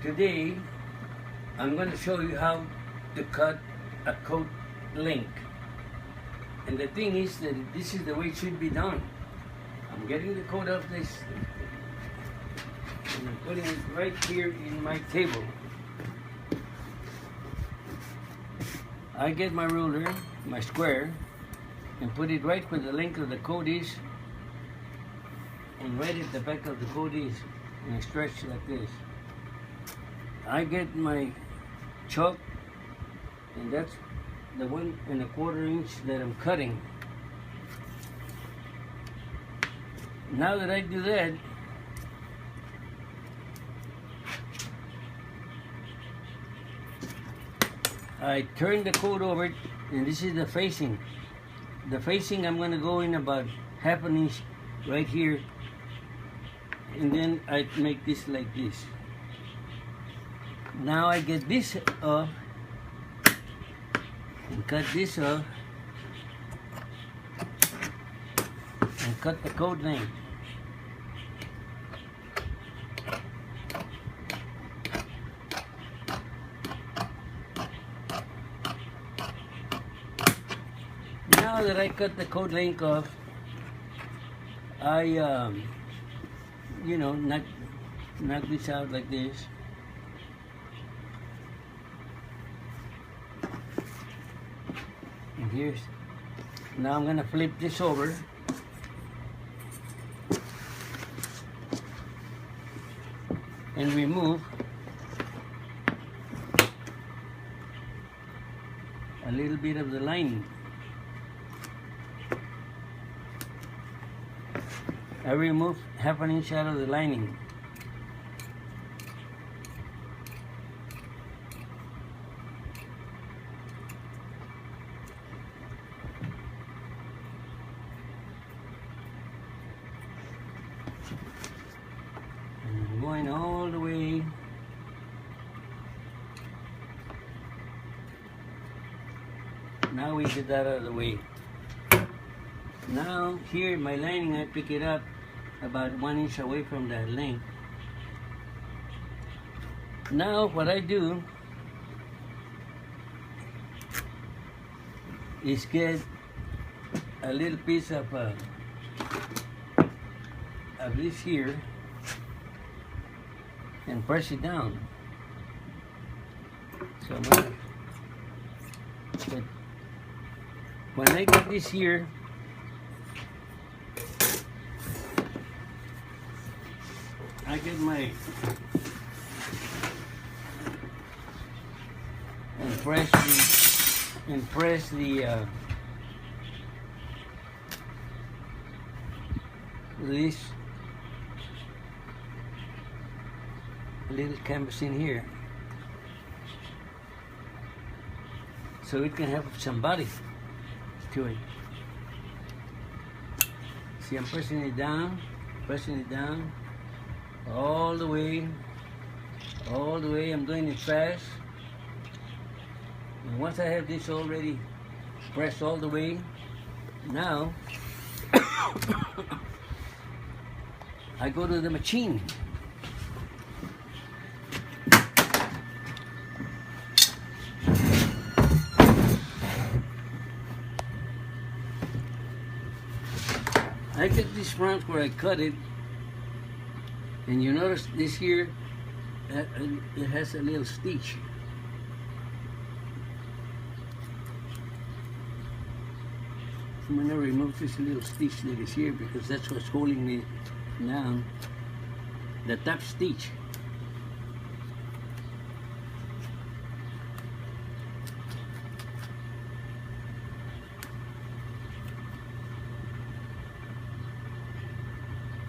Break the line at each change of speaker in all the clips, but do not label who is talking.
Today, I'm going to show you how to cut a coat link. And the thing is that this is the way it should be done. I'm getting the coat off this and I'm putting it right here in my table. I get my ruler, my square, and put it right where the length of the coat is, and right at the back of the coat is, and I stretch like this. I get my chalk, and that's the 1 1/4 inch that I'm cutting. Now that I do that, I turn the coat over, and this is the facing. The facing I'm going to go in about 1/2 inch right here, and then I make this like this. Now I get this off and cut this off and cut the coat length. Now that I cut the coat length off, I knock this out like this. And here's, now I'm gonna flip this over. And remove a little bit of the lining. I remove 1/2 inch out of the lining. And I'm going all the way . Now we get that out of the way. Now here my lining, I pick it up about 1 inch away from that length. Now what I do is get a little piece of this here and press it down. So I'm gonna, but when I get this here, I get my and press the this little canvas in here, so it can have some body to it. See, I'm pressing it down, all the way. I'm doing it fast. And once I have this already pressed all the way, now I go to the machine. I get this front where I cut it, and you notice this here, it has a little stitch. I'm going to remove this little stitch that is here because that's what's holding me down, the top stitch.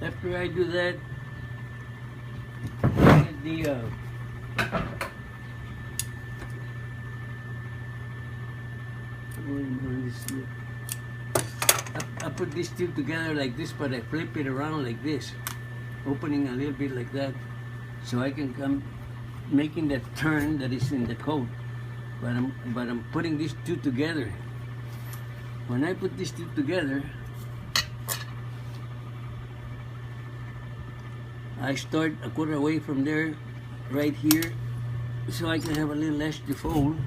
After I do that, I get the I put these two together like this, but I flip it around like this, opening a little bit like that, so I can come making that turn that is in the coat. But I'm putting these two together. When I put these two together, I start a quarter away from there right here so I can have a little less to fold.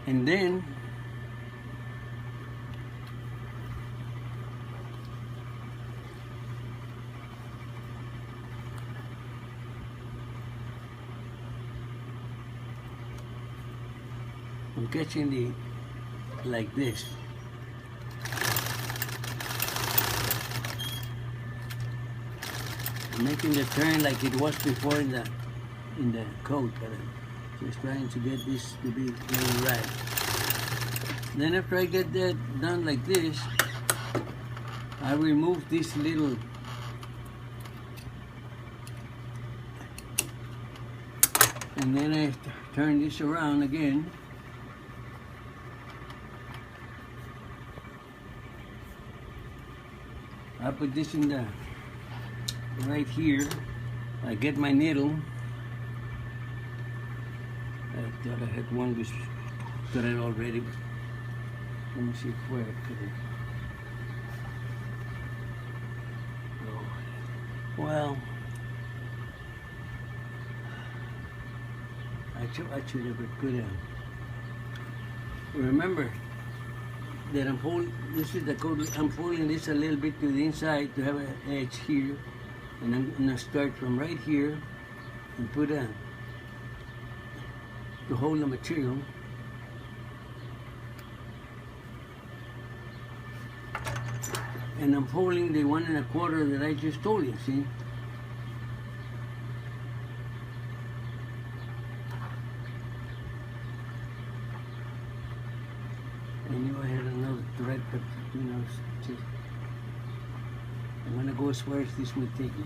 And then I'm catching the like this. I'm making the turn like it was before in the coat, but I'm just trying to get this to be really right. Then after I get that done like this, I remove this little and then I turn this around again. I put this in the right here. I get my needle. I thought I had one with thread already. Let me see where I put it. Oh. Well, I should have put it. Remember that I'm folding. This is the code. I'm folding this a little bit to the inside to have an edge here, and I'm gonna start from right here and put a to hold the material. And I'm folding the 1 1/4 that I just told you. See. I knew I had another thread, but you know, it's just, I'm gonna go as far as this will take me.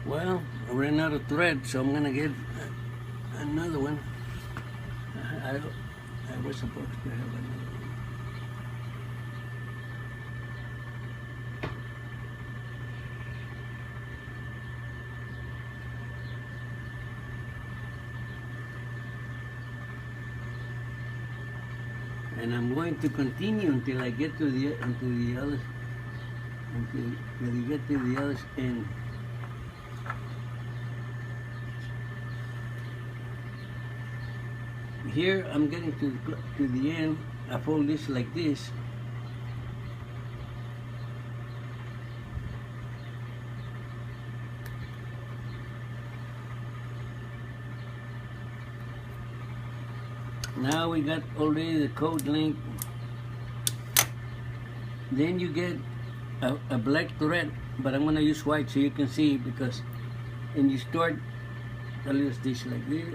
Well, I ran out of thread, so I'm gonna get another one. I was supposed to have another one. And I'm going to continue until I get to the other, until you get to the other end. Here I'm getting to the end. I fold this like this. Now we got already the coat length. Then you get a black thread, but I'm gonna use white so you can see, because and you start a little stitch like this,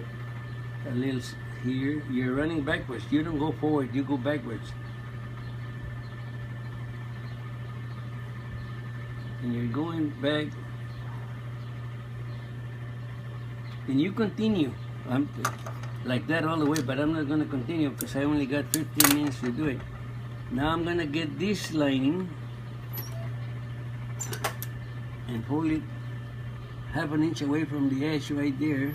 a little here. You're running backwards. You don't go forward, you go backwards. And you're going back. And you continue. I'm like that all the way, but I'm not going to continue because I only got 15 minutes to do it. Now I'm going to get this lining and pull it 1/2 inch away from the edge right there.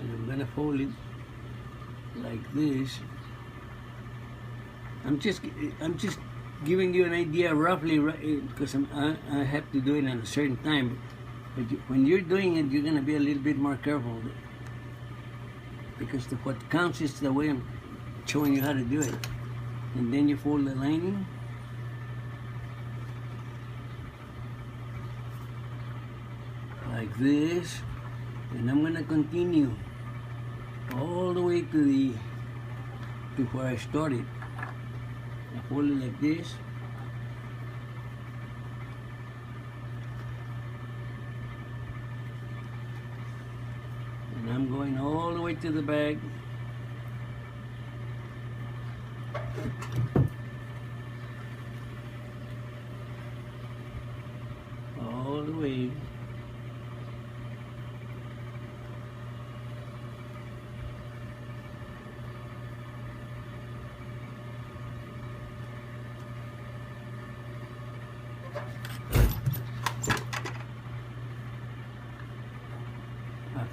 I'm gonna fold it like this. I'm just giving you an idea roughly, because I have to do it at a certain time. But when you're doing it, you're gonna be a little bit more careful, because what counts is the way I'm showing you how to do it. And then you fold the lining. Like this. And I'm gonna continue all the way to where I started. I fold it like this. And I'm going all the way to the back.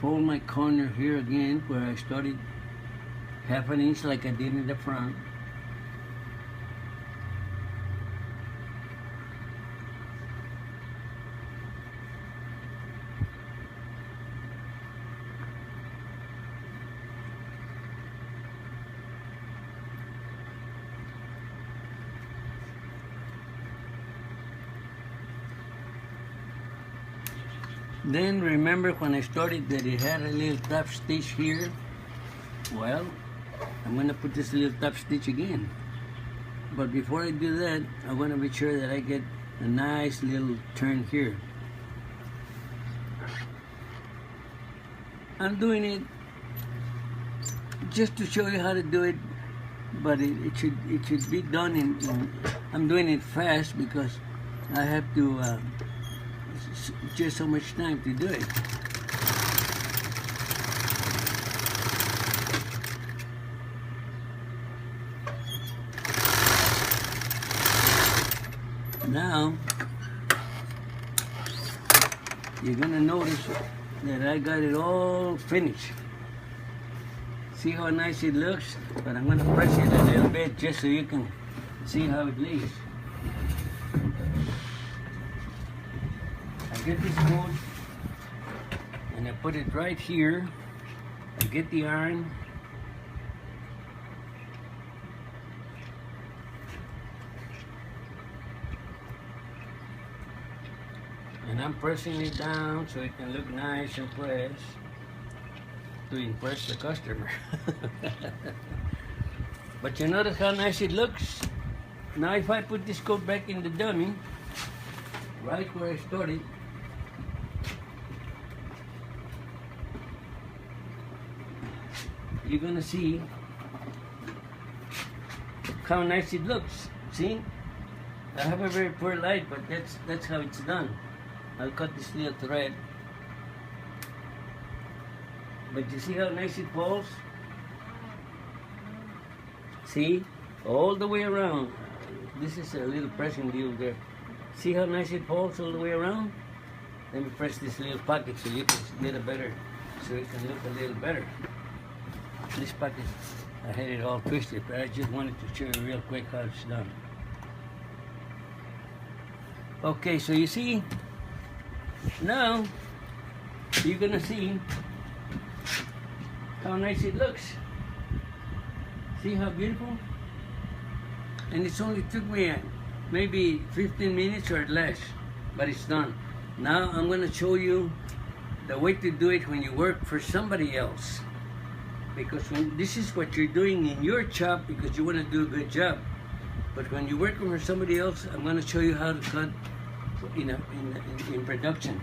fold my corner here again where I started 1/2 inch like I did in the front. Then remember when I started that it had a little top stitch here? Well, I'm going to put this little top stitch again. But before I do that, I want to make sure that I get a nice little turn here. I'm doing it just to show you how to do it, but it should be done in I'm doing it fast because I have to just so much time to do it. Now you're gonna notice that I got it all finished. See how nice it looks? But I'm gonna press it a little bit just so you can see how it lays. I get this board and I put it right here. I get the iron. And I'm pressing it down so it can look nice and fresh to impress the customer. But you notice how nice it looks? Now if I put this coat back in the dummy, right where I started, you're gonna see how nice it looks. See? I have a very poor light, but that's how it's done. I'll cut this little thread. But you see how nice it falls? See? All the way around. This is a little pressing deal there. See how nice it falls all the way around? Let me press this little pocket so you can get a better, so it can look a little better. This pocket, I had it all twisted, but I just wanted to show you real quick how it's done. Okay, so you see, now you're gonna see how nice it looks. See how beautiful? And it's only took me maybe 15 minutes or less, but it's done. Now I'm gonna show you the way to do it when you work for somebody else. Because this is what you're doing in your shop because you want to do a good job. But when you're working for somebody else, I'm going to show you how to cut in production.